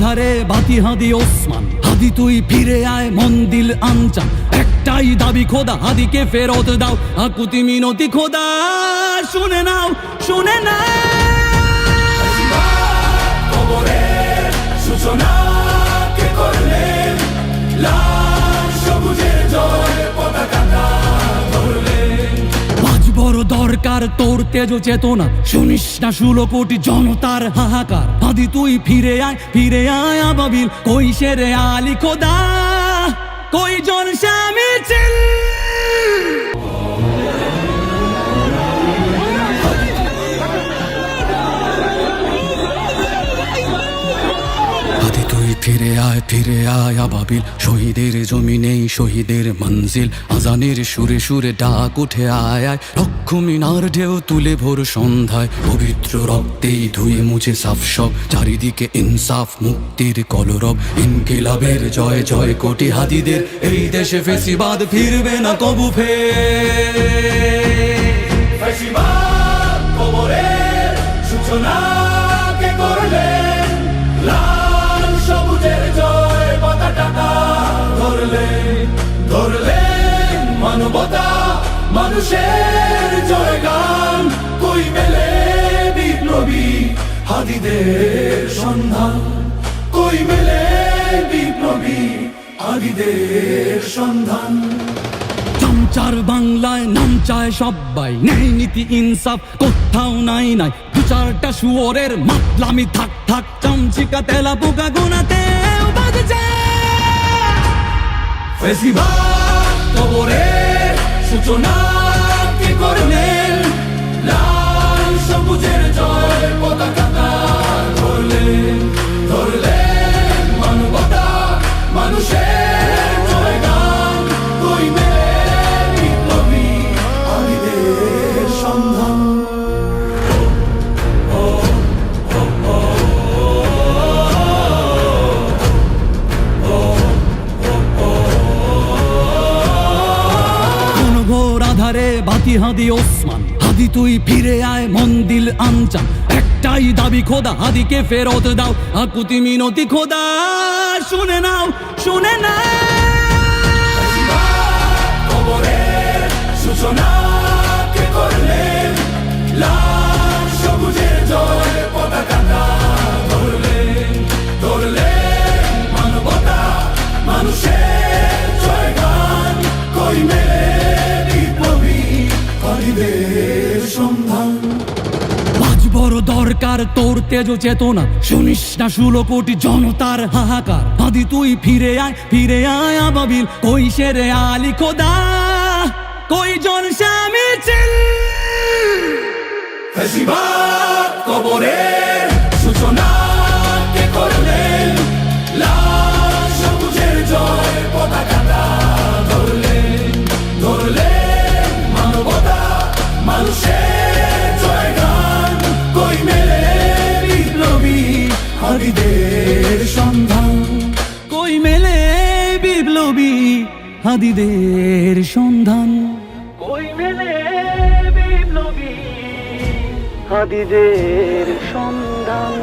আধারে বাতি হাদি ওসমান, হাদি তুই ফিরে আয় মন দিল আনচান। একটাই দাবি খোদা, হাদিকে ফেরত দাও, আকুতি মিনতি খোদা শুনে নাও, শুনে নাও। কবরের সূচনা কে করলেন, লাল সবুজের জয় পতাকাটা ধরলেন। আজ বড় দরকার তোর তেজ চেতনা, শুনিস না 16 কোটি জনতার হাহাকার। হাদি তুই ফিরে আয়, ফিরে আয় আবাবিল, কই শেরে আলী খোদা, কই জন স্বামী চিল। হাদি তুই ফিরে আয়, ফিরে আয় আবাবিল, শহীদের জমিনেই শহীদের মঞ্জিল। আজানের সুরে সুরে ডাক উঠে আয় আয়, লক্ষ মিনার ঢেউ তুলে ভোর সন্ধ্যায়। পবিত্র রক্তেই ধুয়ে মুছে সাফ সব, চারিদিকে ইনসাফ মুক্তির কলরব। ইনকিলাবের জয় জয় কোটি হাদিদের, এই দেশে ফেসিবাদ ফিরবে না কবু ফের। ফেসিবাদ কবরের সূচনা কে করলেন, লাল সবুজের জয় পতাকাটা ধরলেন। ধরলেন মানবতা মানুষের জয়গান, কই মেলে বিপ্লবী হাদিদের সন্ধান, কই মেলে বিপ্লবী হাদিদের সন্ধান। চামচার বাংলায় নাম চায় সবাই, ন্যায় নীতি ইনসাফ কোথাও নাই নাই। দু চারটা শুয়োরের মাতলামি থাক থাক, চামচিকা তেলা পোকা গোনাতে বাজছে। ফেসিবাদ কবরের সূচনা কে করলেন, লাল সবুজের জয় পতাকাটা ধরলেন। ধরলেন মানবতা মানুষের জয়গান, কই মেলে বিপ্লবী হাদিদের সন্ধান। ঘোর আধারে বাতি হাদি ওসমান, হাদি তুই ফিরে আয় মন দিল আনচান। একটাই দাবি খোদা, হাদিকে ফেরত দাও, আকুতি মিনতি খোদা শুনে নাও, শুনে নাও। কবরের সূচনা কে করলেন, লাল সবুজের জয় পতাকাটা ধরলেন। ধরলেন মানবতা মানুষের জয়গান, কই মেলে বিপ্লবী হাদিদের সন্ধান। আজ বড় দরকার তোর তেজ চেতনা, শুনিস না 16 কোটি জনতার হাহাকার। হাদি তুই ফিরে আয়, ফিরে আয় আবাবিল, কই শেরে আলী খোদা, কই জন স্বামী চিল। ফেসিবাদ কবরের সূচনা কে করলেন, লাল সবুজের জয় পতাকাটা ধরলেন। ধরলেন মানবতা মানুষের জয়গান, কই মেলে বিপ্লবী হাদিদের সন্ধান, কই মেলে বিপ্লবী হাদিদের সন্ধান, কই মেলে বিপ্লবী হাদিদের সন্ধান।